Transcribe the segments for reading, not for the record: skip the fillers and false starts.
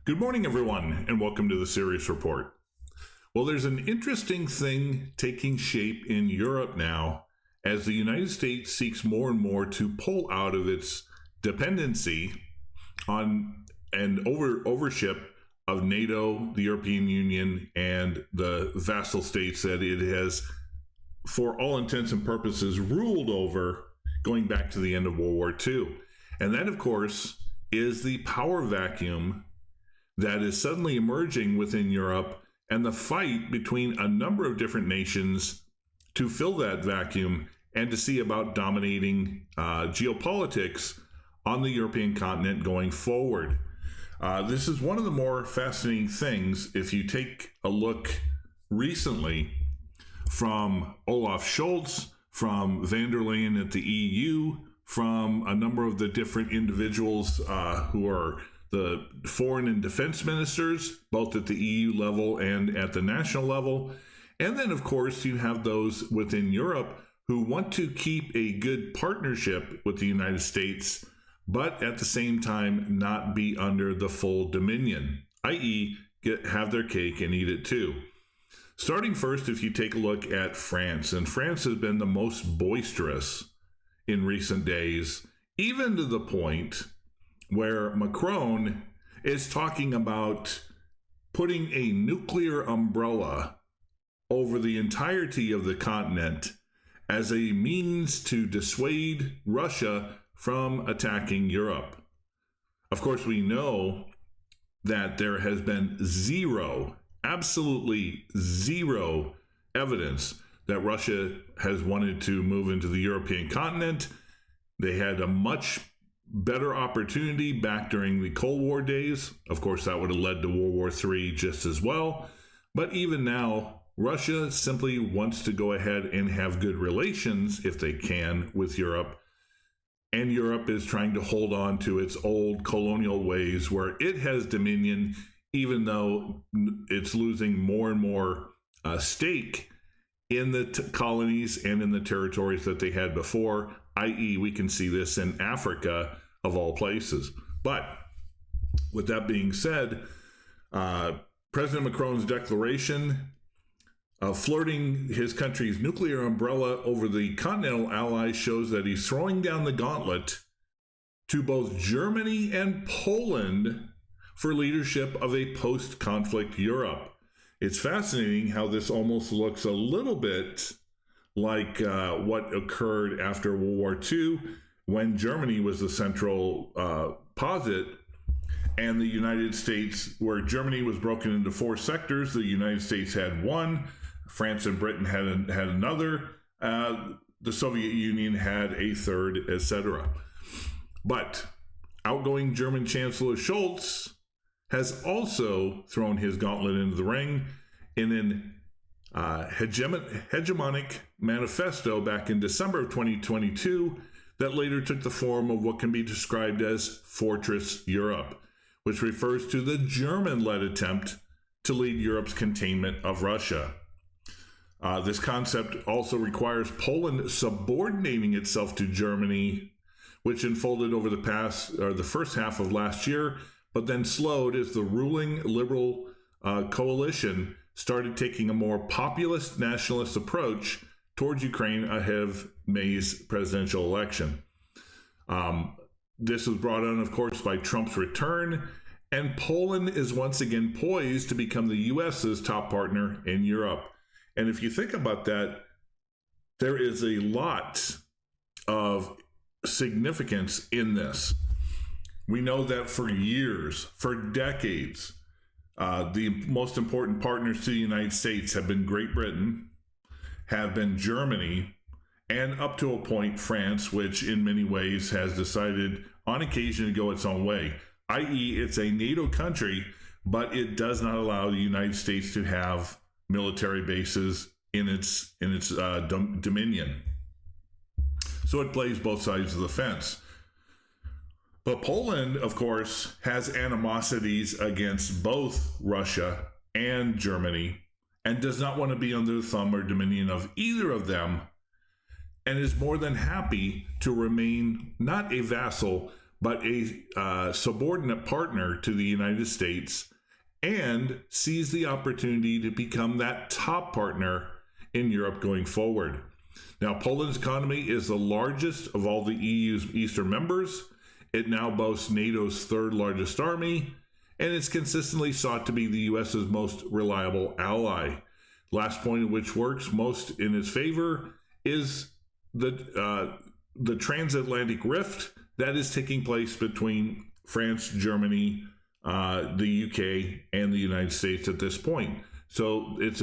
Good morning, everyone, and welcome to the Sirius Report. Well, there's an interesting thing taking shape in Europe now as the United States seeks more and more to pull out of its dependency on and overship of NATO, the European Union, and the vassal states that it has, for all intents and purposes, ruled over going back to the end of World War II. And that, of course, is the power vacuum that is suddenly emerging within Europe and the fight between a number of different nations to fill that vacuum and to see about dominating geopolitics on the European continent going forward. This is one of the more fascinating things if you take a look recently from Olaf Scholz, from van der Leyen at the EU, from a number of the different individuals who are the foreign and defense ministers, both at the EU level and at the national level. And then, of course, you have those within Europe who want to keep a good partnership with the United States, but at the same time not be under the full dominion, i.e. have their cake and eat it too. Starting first, if you take a look at France, and France has been the most boisterous in recent days, even to the point where Macron is talking about putting a nuclear umbrella over the entirety of the continent as a means to dissuade Russia from attacking Europe. Of course, we know that there has been absolutely zero evidence that Russia has wanted to move into the European continent. They had a much better opportunity back during the Cold War days. Of course, that would have led to World War III just as well. But even now, Russia simply wants to go ahead and have good relations, if they can, with Europe. And Europe is trying to hold on to its old colonial ways where it has dominion, even though it's losing more and more stake in the colonies and in the territories that they had before, i.e. we can see this in Africa, of all places. But with that being said, President Macron's declaration of flirting his country's nuclear umbrella over the continental allies shows that he's throwing down the gauntlet to both Germany and Poland for leadership of a post-conflict Europe. It's fascinating how this almost looks a little bit like what occurred after World War II, when Germany was the central posit, and the United States, where Germany was broken into four sectors, the United States had one, France and Britain had another, the Soviet Union had a third, etc. But outgoing German Chancellor Scholz has also thrown his gauntlet into the ring in an hegemonic manifesto back in December of 2022 that later took the form of what can be described as Fortress Europe, which refers to the German-led attempt to lead Europe's containment of Russia. This concept also requires Poland subordinating itself to Germany, which unfolded over the first half of last year, but then slowed as the ruling liberal coalition started taking a more populist nationalist approach towards Ukraine ahead of May's presidential election. This was brought on, of course, by Trump's return, and Poland is once again poised to become the U.S.'s top partner in Europe. And if you think about that, there is a lot of significance in this. We know that for years, for decades, the most important partners to the United States have been Great Britain, have been Germany, and up to a point, France, which in many ways has decided on occasion to go its own way, i.e. it's a NATO country, but it does not allow the United States to have military bases in its dominion. So it plays both sides of the fence. But Poland, of course, has animosities against both Russia and Germany and does not want to be under the thumb or dominion of either of them, and is more than happy to remain not a vassal, but a subordinate partner to the United States, and sees the opportunity to become that top partner in Europe going forward. Now, Poland's economy is the largest of all the EU's Eastern members. It now boasts NATO's third largest army, and it's consistently sought to be the US's most reliable ally. Last point of which works most in its favor is the transatlantic rift that is taking place between France, Germany, the UK, and the United States at this point. So it's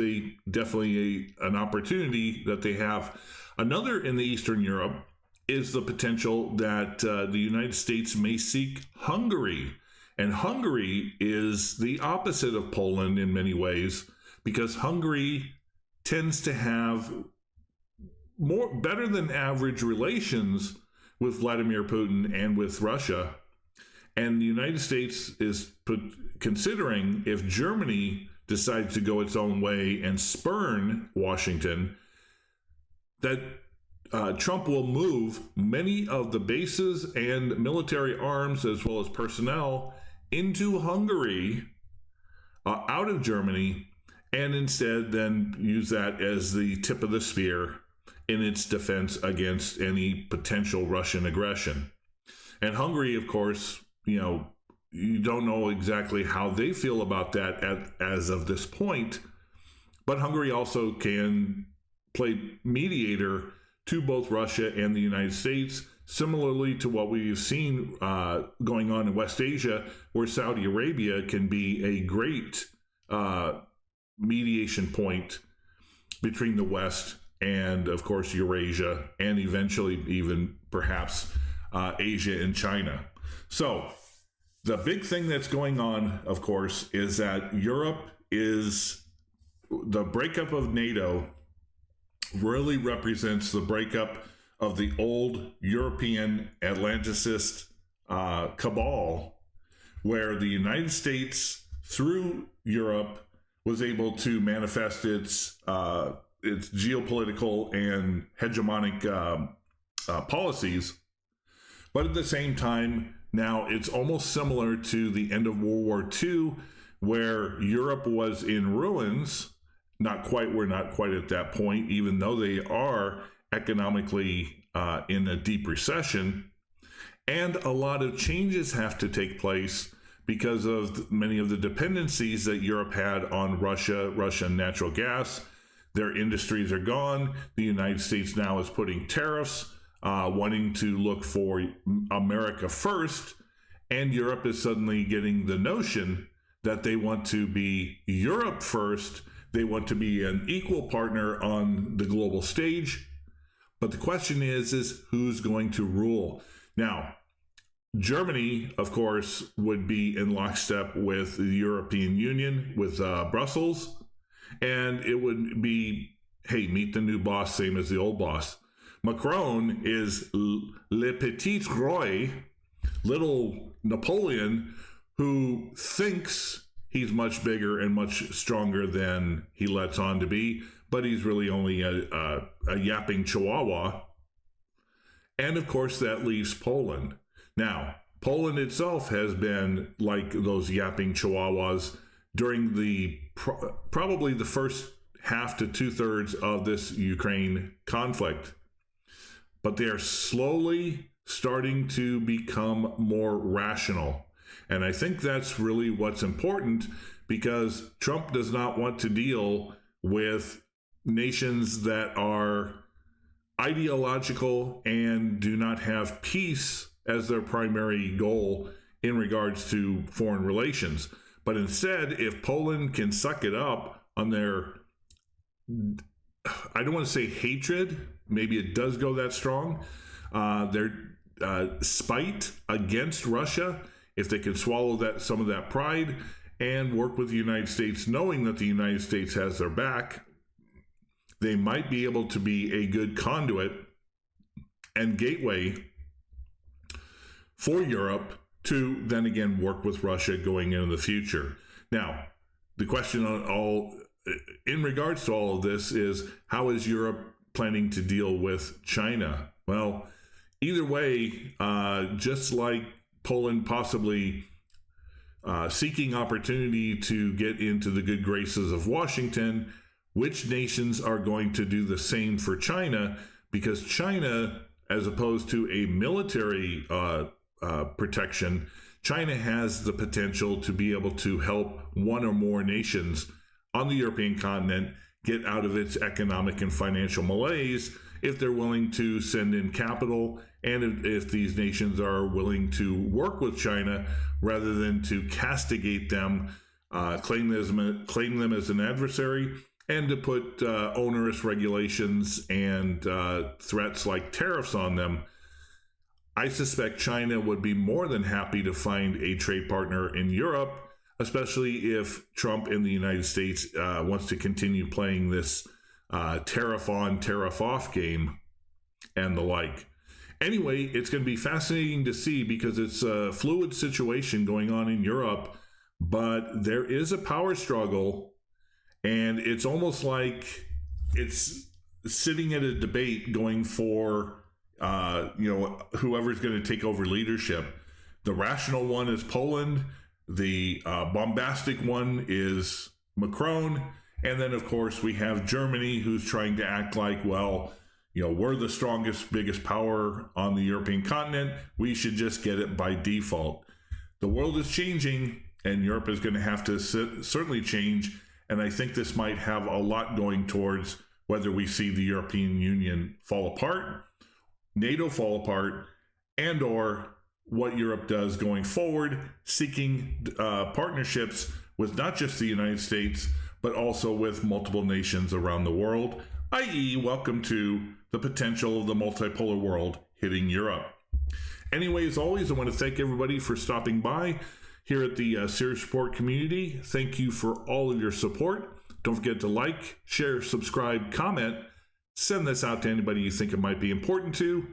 definitely an opportunity that they have. Another in the Eastern Europe is the potential that the United States may seek Hungary. And Hungary is the opposite of Poland in many ways, because Hungary tends to have better than average relations with Vladimir Putin and with Russia. And the United States is considering, if Germany decides to go its own way and spurn Washington, that Trump will move many of the bases and military arms as well as personnel into Hungary, out of Germany, and instead then use that as the tip of the spear in its defense against any potential Russian aggression. And Hungary, of course, you don't know exactly how they feel about that as of this point, but Hungary also can play mediator to both Russia and the United States, similarly to what we've seen going on in West Asia, where Saudi Arabia can be a great mediation point between the West and, of course, Eurasia, and eventually even perhaps Asia and China. So the big thing that's going on, of course, is that Europe is the breakup of NATO really represents the breakup of the old European Atlanticist cabal, where the United States, through Europe, was able to manifest its geopolitical and hegemonic policies. But at the same time, now it's almost similar to the end of World War II, where Europe was in ruins. We're not quite at that point, even though they are economically in a deep recession. And a lot of changes have to take place because of many of the dependencies that Europe had on Russian natural gas. Their industries are gone. The United States now is putting tariffs, wanting to look for America first. And Europe is suddenly getting the notion that they want to be Europe first. They want to be an equal partner on the global stage. But the question is who's going to rule? Now, Germany, of course, would be in lockstep with the European Union, with Brussels. And it would be, hey, meet the new boss, same as the old boss. Macron is le petit roi, little Napoleon, who thinks he's much bigger and much stronger than he lets on to be, but he's really only a yapping chihuahua. And of course, that leaves Poland. Now, Poland itself has been like those yapping chihuahuas during the probably the first half to 2/3 of this Ukraine conflict. But they are slowly starting to become more rational. And I think that's really what's important, because Trump does not want to deal with nations that are ideological and do not have peace as their primary goal in regards to foreign relations. But instead, if Poland can suck it up on their, I don't want to say hatred, maybe it does go that strong, their spite against Russia, if they can swallow some of that pride and work with the United States, knowing that the United States has their back, they might be able to be a good conduit and gateway for Europe to then again work with Russia going into the future. Now, the question in regards to all of this is, how is Europe planning to deal with China? Well, either way, just like Poland possibly seeking opportunity to get into the good graces of Washington, which nations are going to do the same for China? Because China, as opposed to a military protection, China has the potential to be able to help one or more nations on the European continent get out of its economic and financial malaise if they're willing to send in capital, and if these nations are willing to work with China rather than to castigate them, claim them as an adversary, and to put onerous regulations and threats like tariffs on them. I suspect China would be more than happy to find a trade partner in Europe, especially if Trump in the United States wants to continue playing this tariff on, tariff off game and the like. Anyway, it's going to be fascinating to see because it's a fluid situation going on in Europe, but there is a power struggle, and it's almost like it's sitting at a debate going for whoever's going to take over leadership. The rational one is Poland. The bombastic one is Macron. And then, of course, we have Germany, who's trying to act like, well, we're the strongest, biggest power on the European continent. We should just get it by default. The world is changing, and Europe is going to have to certainly change. And I think this might have a lot going towards whether we see the European Union fall apart, NATO fall apart, and or what Europe does going forward, seeking partnerships with not just the United States, but also with multiple nations around the world, i.e., welcome to the potential of the multipolar world hitting Europe. Anyway, as always, I want to thank everybody for stopping by here at the Sirius Report community. Thank you for all of your support. Don't forget to like, share, subscribe, comment. Send this out to anybody you think it might be important to.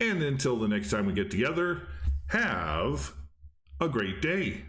And until the next time we get together, have a great day.